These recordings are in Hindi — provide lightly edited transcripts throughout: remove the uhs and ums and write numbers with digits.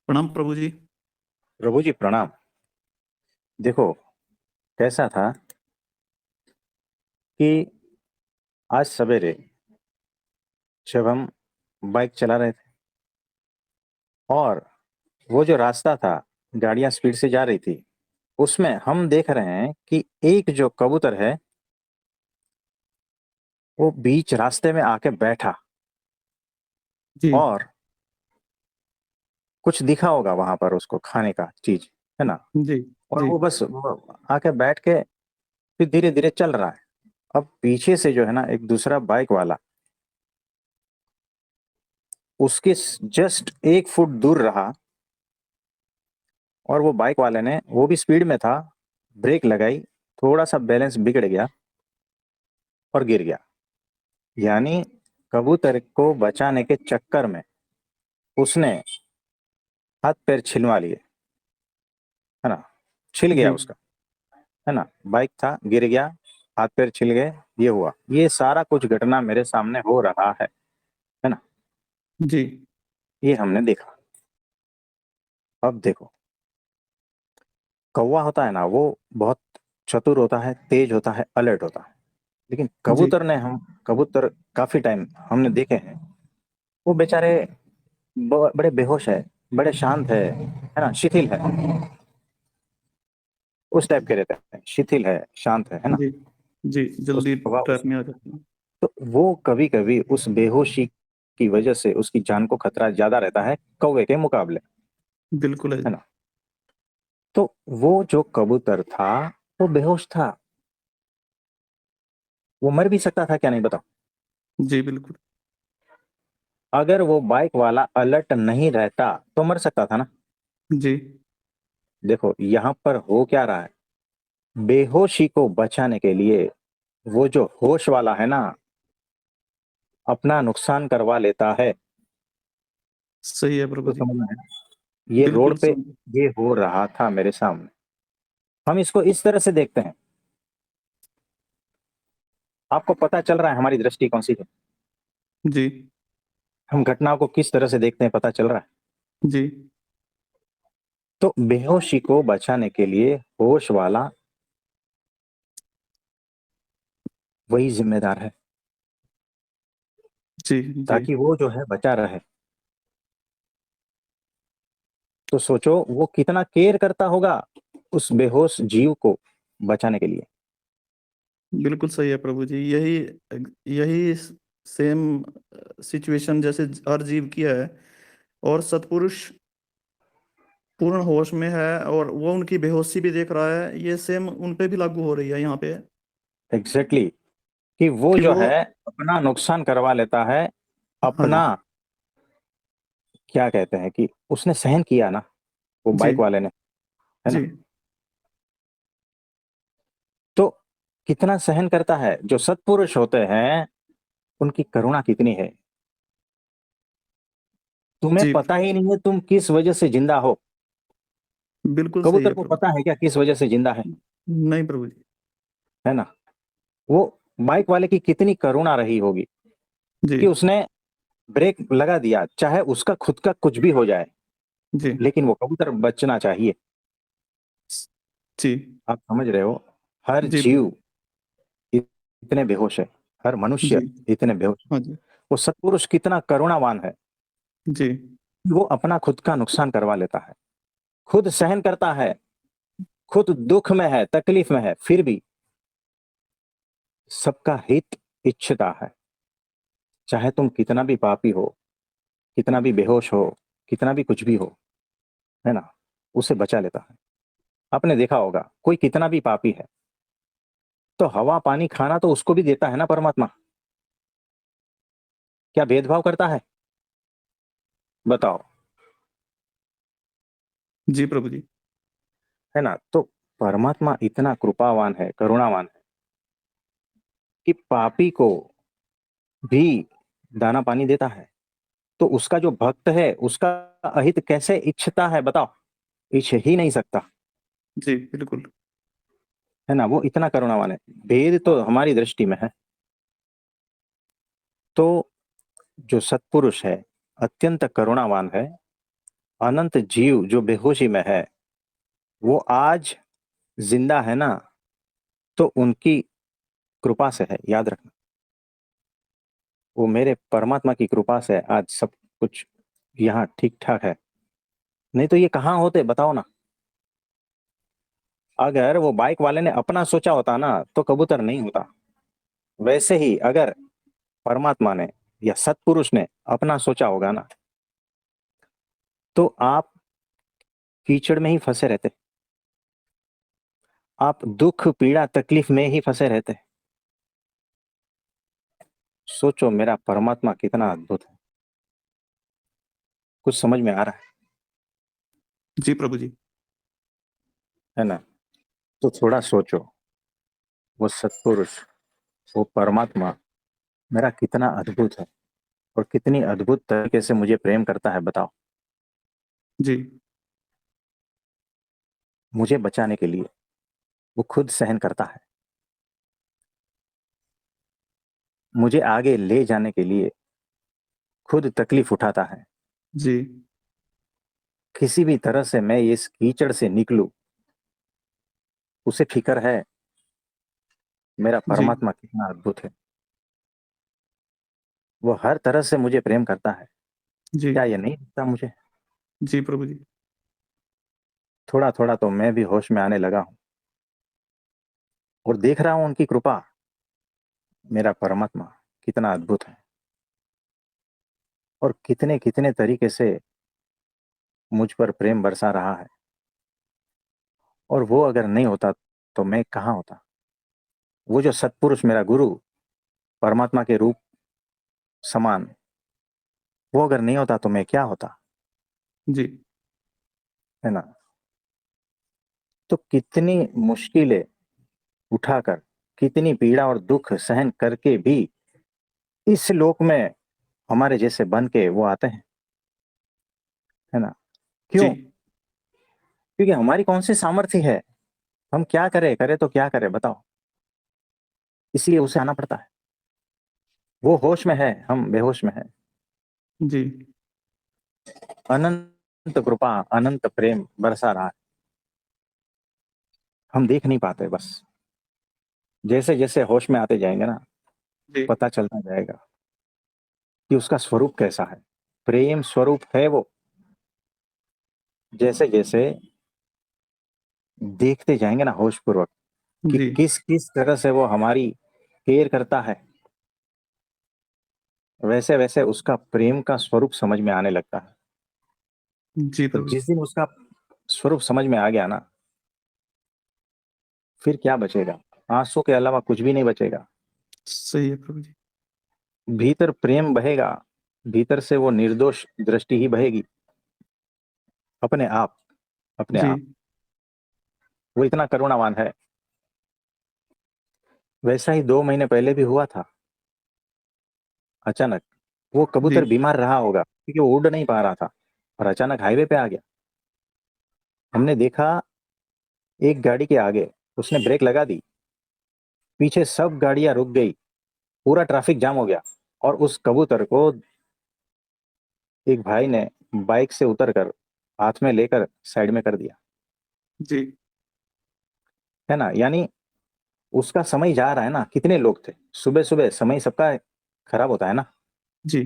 प्रणाम प्रभु जी। प्रभु जी प्रणाम। देखो, कैसा था कि आज सवेरे जब हम बाइक चला रहे थे और वो जो रास्ता था, गाड़ियां स्पीड से जा रही थी, उसमें हम देख रहे हैं कि एक जो कबूतर है वो बीच रास्ते में आके बैठा जी और कुछ दिखा होगा वहां पर उसको खाने का चीज, है ना। जी और जी। वो आके बैठ के फिर धीरे धीरे चल रहा है। अब पीछे से जो है ना, एक दूसरा बाइक वाला उसके जस्ट 1 फुट दूर रहा और वो बाइक वाले ने, वो भी स्पीड में था, ब्रेक लगाई, थोड़ा सा बैलेंस बिगड़ गया और गिर गया। यानी कबूतर को बचाने के चक्कर में उसने हाथ पैर छिलवा लिए, है ना। छिल गया जी उसका, है ना। बाइक था, गिर गया, हाथ पैर छिल गए, ये हुआ। ये सारा कुछ घटना मेरे सामने हो रहा है ना। जी। ये हमने देखा। अब देखो, कौवा होता है ना, वो बहुत चतुर होता है, तेज होता है, अलर्ट होता है। लेकिन जी कबूतर काफी टाइम हमने देखे हैं, वो बेचारे बड़े बेहोश है, बड़े शांत है ना, शिथिल है, उस टाइप के रहते हैं, शिथिल है, शांत है ना। जी जी। उस जल्दी वह ट्रैप उस में आ जाते हैं। तो वो कभी कभी उस बेहोशी की वजह से उसकी जान को खतरा ज्यादा रहता है कौवे के मुकाबले, बिल्कुल है है जी। ना। तो वो जो कबूतर था वो बेहोश था, वो मर भी सकता था, क्या नहीं बताओ। जी बिल्कुल। अगर वो बाइक वाला अलर्ट नहीं रहता तो मर सकता था ना। जी देखो यहां पर हो क्या रहा है, बेहोशी को बचाने के लिए वो जो होश वाला है ना, अपना नुकसान करवा लेता है। सही है प्रभु तो जी। समझना है, ये रोड बिल्कुल पे समझ। ये हो रहा था मेरे सामने। हम इसको इस तरह से देखते हैं। आपको पता चल रहा है हमारी दृष्टि कौन सी है, जी हम घटनाओं को किस तरह से देखते हैं, पता चल रहा है। जी तो बेहोशी को बचाने के लिए होश वाला वही जिम्मेदार है, जी जी। ताकि वो जो है बचा रहे। तो सोचो वो कितना केयर करता होगा उस बेहोश जीव को बचाने के लिए। बिल्कुल सही है प्रभु जी। यही यही सेम सिचुएशन जैसे हर जीव की है। और सतपुरुष पूर्ण होश में है और वो उनकी बेहोशी भी देख रहा है। ये सेम उन पे भी लागू हो रही है यहाँ पे। एग्जैक्टली exactly, कि वो कि जो वो। है अपना नुकसान करवा लेता है, हाँ जी। अपना, क्या कहते हैं कि उसने सहन किया ना, वो जी बाइक वाले ने, है जी ना। तो कितना सहन करता है, जो सत्पुरुष होते हैं उनकी करुणा कितनी है। तुम्हें जी। पता ही नहीं है तुम किस वजह से जिंदा हो। बिल्कुल सही कबूतर है को प्रभु। पता है क्या किस वजह से जिंदा नहीं प्रभु जी। है ना। वो बाइक वाले की कितनी करुणा रही होगी जी कि उसने ब्रेक लगा दिया, चाहे उसका खुद का कुछ भी हो जाए, जी लेकिन वो कबूतर बचना चाहिए। जी आप समझ रहे हो, हर जी जीव इतने बेहोश है, हर जी। मनुष्य इतने बेहोश। हाँ जी। वो सत्पुरुष कितना करुणावान है जी कि वो अपना खुद का नुकसान करवा लेता है, खुद सहन करता है, खुद दुख में है, तकलीफ में है, फिर भी सबका हित इच्छता है। चाहे तुम कितना भी पापी हो, कितना भी बेहोश हो, कितना भी कुछ भी हो, है ना, उसे बचा लेता है। आपने देखा होगा कोई कितना भी पापी है तो हवा पानी खाना तो उसको भी देता है ना परमात्मा। क्या भेदभाव करता है, बताओ। जी प्रभु जी। है ना। तो परमात्मा इतना कृपावान है, करुणावान है कि पापी को भी दाना पानी देता है। तो उसका जो भक्त है उसका अहित कैसे इच्छता है, बताओ। इच्छ ही नहीं सकता, जी बिल्कुल। है ना। वो इतना करुणावान है। भेद तो हमारी दृष्टि में है। तो जो सत्पुरुष है, अत्यंत करुणावान है, अनंत जीव जो बेहोशी में है वो आज जिंदा है ना, तो उनकी कृपा से है, याद रखना। वो मेरे परमात्मा की कृपा से आज सब कुछ यहाँ ठीक ठाक है। नहीं तो ये कहाँ होते बताओ ना। अगर वो बाइक वाले ने अपना सोचा होता ना तो कबूतर नहीं होता। वैसे ही अगर परमात्मा ने या सत्पुरुष ने अपना सोचा होगा ना, तो आप कीचड़ में ही फंसे रहते, आप दुख पीड़ा तकलीफ में ही फंसे रहते। सोचो मेरा परमात्मा कितना अद्भुत है। कुछ समझ में आ रहा जी प्रभु जी। है ना? तो थोड़ा सोचो, वो सत्पुरुष, वो परमात्मा मेरा कितना अद्भुत है और कितनी अद्भुत तरीके से मुझे प्रेम करता है, बताओ। जी मुझे बचाने के लिए वो खुद सहन करता है, मुझे आगे ले जाने के लिए खुद तकलीफ उठाता है। जी किसी भी तरह से मैं इस कीचड़ से निकलूं, उसे फिक्र है। मेरा जी परमात्मा कितना अद्भुत है, वो हर तरह से मुझे प्रेम करता है। जी क्या ये नहीं दिखता मुझे? जी प्रभु जी। थोड़ा थोड़ा तो मैं भी होश में आने लगा हूं और देख रहा हूं उनकी कृपा। मेरा परमात्मा कितना अद्भुत है और कितने कितने तरीके से मुझ पर प्रेम बरसा रहा है। और वो अगर नहीं होता तो मैं कहाँ होता? वो जो सत्पुरुष मेरा गुरु, परमात्मा के रूप समान, वो अगर नहीं होता तो मैं क्या होता? जी है ना? तो कितनी मुश्किलें उठाकर, कितनी पीड़ा और दुख सहन करके भी इस लोक में हमारे जैसे बन के वो आते हैं। है ना? जी क्यों? क्योंकि हमारी कौन सी सामर्थ्य है? हम क्या करें, करे तो क्या करें बताओ। इसलिए उसे आना पड़ता है। वो होश में है, हम बेहोश में है। जी अनंत कृपा, अनंत प्रेम बरसा रहा है। हम देख नहीं पाते बस। जैसे जैसे होश में आते जाएंगे ना, जी पता चलता जाएगा कि उसका स्वरूप कैसा है। प्रेम स्वरूप है वो। जैसे जैसे देखते जाएंगे ना होश पूर्वक कि जी किस किस तरह से वो हमारी केयर करता है, वैसे वैसे उसका प्रेम का स्वरूप समझ में आने लगता है। जी तो प्रभु जी। जिस दिन उसका स्वरूप समझ में आ गया ना, फिर क्या बचेगा? आंसू के अलावा कुछ भी नहीं बचेगा। सही है प्रभु जी। भीतर प्रेम बहेगा, भीतर से वो निर्दोष दृष्टि ही बहेगी, अपने आप, अपने जी आप। वो इतना करुणावान है। वैसा ही 2 महीने पहले भी हुआ था। अचानक वो जी कबूतर बीमार रहा होगा क्योंकि वो उड़ नहीं पा रहा था, और अचानक हाईवे पे आ गया। हमने देखा एक गाड़ी के आगे उसने ब्रेक लगा दी, पीछे सब गाड़ियां रुक गई, पूरा ट्रैफिक जाम हो गया। और उस कबूतर को एक भाई ने बाइक से उतरकर हाथ में लेकर साइड में कर दिया। जी है ना? यानी उसका समय जा रहा है ना। कितने लोग थे, सुबह सुबह समय सबका खराब होता है ना। जी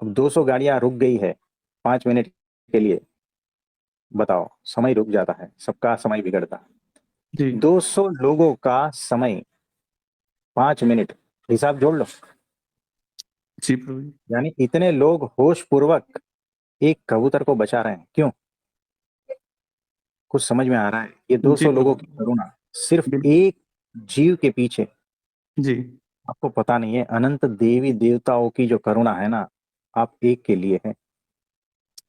अब 200 गाड़ियां रुक गई है 5 मिनट के लिए, बताओ, समय रुक जाता है, सबका समय बिगड़ता है। जी 200 लोगों का समय, 5 मिनट, हिसाब जोड़ लो। जी प्रभु जी। यानी इतने लोग होश पूर्वक एक कबूतर को बचा रहे हैं, क्यों? कुछ समझ में आ रहा है? ये जी 200 लोगों प्रभु की करुणा सिर्फ बिल्कुल। एक जीव के पीछे। जी आपको पता नहीं है अनंत देवी देवताओं की जो करुणा है ना, आप एक के लिए है।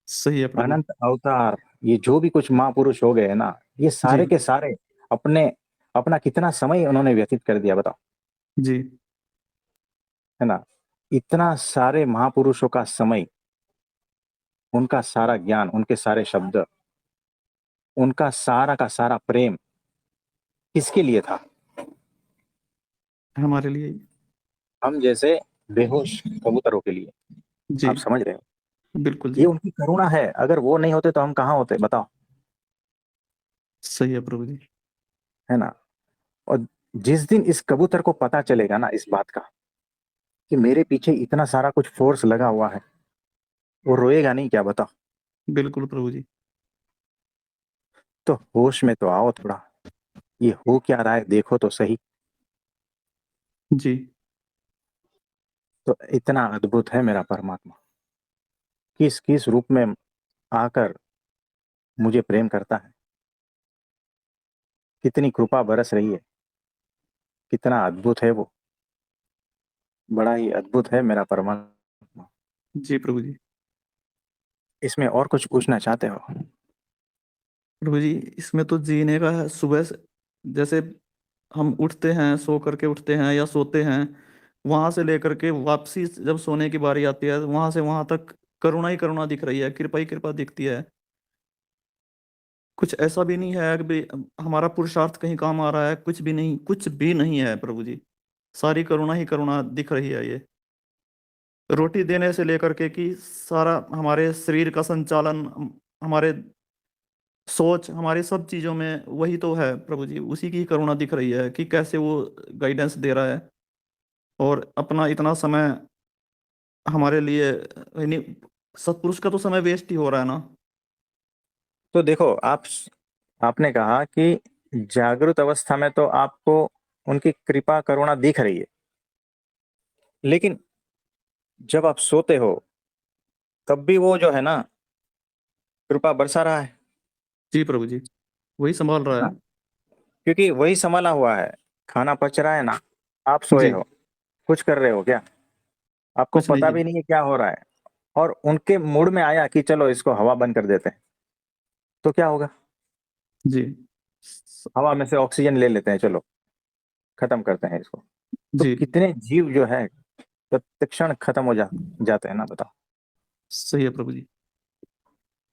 सही है प्रभु। अनंत अवतार, ये जो भी कुछ महापुरुष हो गए हैं ना, ये जी सारे के सारे अपने अपना कितना समय उन्होंने व्यतीत कर दिया, बताओ। जी है ना? इतना सारे महापुरुषों का समय, उनका सारा ज्ञान, उनके सारे शब्द, उनका सारा का सारा प्रेम किसके लिए था? हमारे लिए ही। हम जैसे बेहोश कबूतरों के लिए। जी आप समझ रहे हो? बिल्कुल ये जी। उनकी करुणा है, अगर वो नहीं होते तो हम कहाँ होते बताओ। सही है प्रभु जी। है ना। और जिस दिन इस कबूतर को पता चलेगा ना इस बात का कि मेरे पीछे इतना सारा कुछ फोर्स लगा हुआ है, वो रोएगा नहीं क्या बताओ। बिल्कुल प्रभु जी। तो होश में तो आओ थोड़ा, ये हो क्या रहा है देखो तो सही। जी। तो इतना अद्भुत है मेरा परमात्मा, किस किस रूप में आकर मुझे प्रेम करता है, कितनी कृपा बरस रही है, कितना अद्भुत है वो। बड़ा ही अद्भुत है मेरा परमात्मा। जी प्रभु जी। इसमें और कुछ पूछना चाहते हो? प्रभु जी, इसमें तो जीने का है। सुबह से जैसे हम उठते हैं, सो करके उठते हैं या सोते हैं, वहां से लेकर के वापसी जब सोने की बारी आती है, वहां से वहां तक करुणा ही करुणा दिख रही है, कृपा ही कृपा दिखती है। कुछ ऐसा भी नहीं है कि भी हमारा पुरुषार्थ कहीं काम आ रहा है, कुछ भी नहीं, कुछ भी नहीं है प्रभु जी। सारी करुणा ही करुणा दिख रही है ये। रोटी देने से लेकर के कि सारा हमारे शरीर का संचालन, हमारे सोच, हमारी सब चीजों में वही तो है प्रभु जी। उसी की करुणा दिख रही है कि कैसे वो गाइडेंस दे रहा है, और अपना इतना समय हमारे लिए, यानी सत्पुरुष का तो समय वेस्ट ही हो रहा है ना। तो देखो आपने कहा कि जागृत अवस्था में तो आपको उनकी कृपा करुणा दिख रही है, लेकिन जब आप सोते हो तब भी वो जो है ना कृपा बरसा रहा है जी प्रभु जी, वही संभाल रहा ना। है। क्योंकि वही संभाला हुआ है, खाना पच रहा है ना, आप सोए जी। हो, कुछ कर रहे हो क्या, आपको कुछ नहीं पता जी। भी नहीं है क्या हो रहा है। और उनके मूड में आया कि चलो इसको हवा बंद कर देते हैं, तो क्या होगा, जी। हवा में से ऑक्सीजन ले लेते हैं, चलो खत्म करते हैं इसको। तो जी। कितने जीव जो है तत्क्षण खत्म हो जाते हैं ना बताओ। सही है प्रभु जी।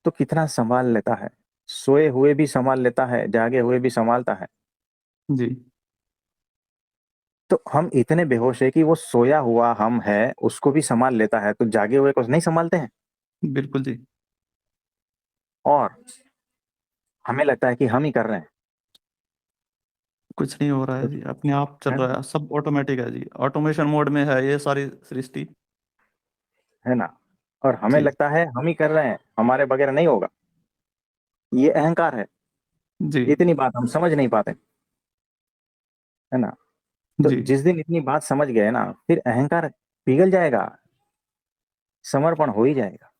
तो कितना संभाल लेता है, सोए हुए भी संभाल लेता है, जागे हुए भी संभालता है। जी। तो हम इतने बेहोश है कि वो सोया हुआ हम है उसको भी संभाल लेता है, तो जागे हुए को नहीं संभालते हैं। बिल्कुल जी। और हमें लगता है कि हम ही कर रहे हैं। कुछ नहीं हो रहा है तो जी, अपने आप चल है रहा है, सब ऑटोमेटिक है जी, ऑटोमेशन मोड में है ये सारी सृष्टि। है ना। और हमें जी। लगता है हम ही कर रहे हैं, हमारे बगैर नहीं होगा। ये अहंकार है। जी। इतनी बात हम समझ नहीं पाते। है ना। तो जी। जिस दिन इतनी बात समझ गए ना, फिर अहंकार पिघल जाएगा, समर्पण हो ही जाएगा।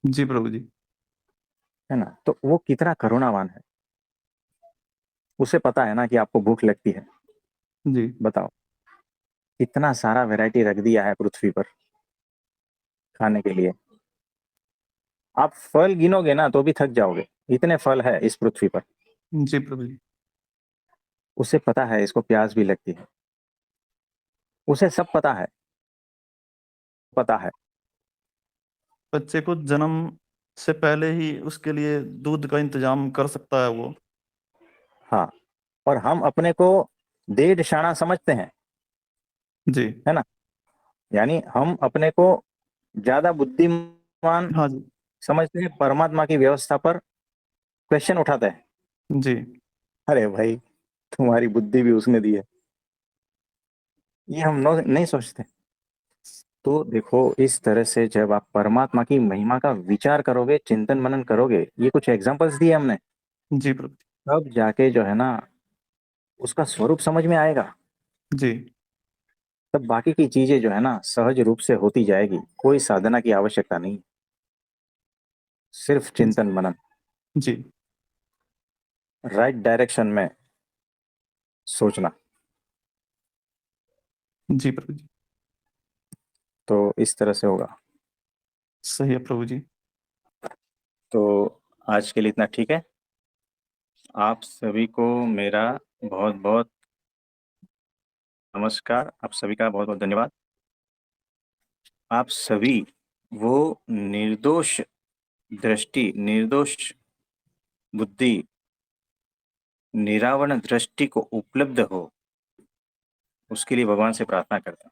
जी प्रभु जी। है ना। तो वो कितना करुणावान है, उसे पता है ना कि आपको भूख लगती है। जी। बताओ, इतना सारा वैरायटी रख दिया है पृथ्वी पर खाने के लिए। आप फल गिनोगे ना तो भी थक जाओगे, इतने फल है इस पृथ्वी पर। जी प्रभु जी। उसे पता है इसको प्यास भी लगती है, उसे सब पता है, पता है। बच्चे को जन्म से पहले ही उसके लिए दूध का इंतजाम कर सकता है वो। हाँ। और हम अपने को देर शाना समझते हैं। जी। है ना। यानी हम अपने को ज्यादा बुद्धिमान हाँ जी। समझते हैं, परमात्मा की व्यवस्था पर क्वेश्चन उठाते हैं। जी। अरे भाई, तुम्हारी बुद्धि भी उसने दी है, ये हम नहीं सोचते। तो देखो, इस तरह से जब आप परमात्मा की महिमा का विचार करोगे, चिंतन मनन करोगे, ये कुछ एग्जांपल्स दिए हमने, जी प्रभु तब जाके जो है ना उसका स्वरूप समझ में आएगा। जी। तब बाकी की चीजें जो है ना सहज रूप से होती जाएगी, कोई साधना की आवश्यकता नहीं, सिर्फ चिंतन मनन, जी। राइट डायरेक्शन में सोचना। जी प्रभु जी। तो इस तरह से होगा। सही है प्रभु जी। तो आज के लिए इतना ठीक है। आप सभी को मेरा बहुत बहुत नमस्कार, आप सभी का बहुत बहुत धन्यवाद। आप सभी वो निर्दोष दृष्टि, निर्दोष बुद्धि, निरावरण दृष्टि को उपलब्ध हो, उसके लिए भगवान से प्रार्थना करता हूं।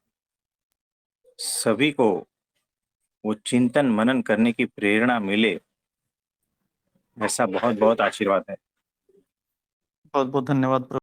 सभी को वो चिंतन मनन करने की प्रेरणा मिले, ऐसा बहुत बहुत आशीर्वाद है। बहुत बहुत धन्यवाद।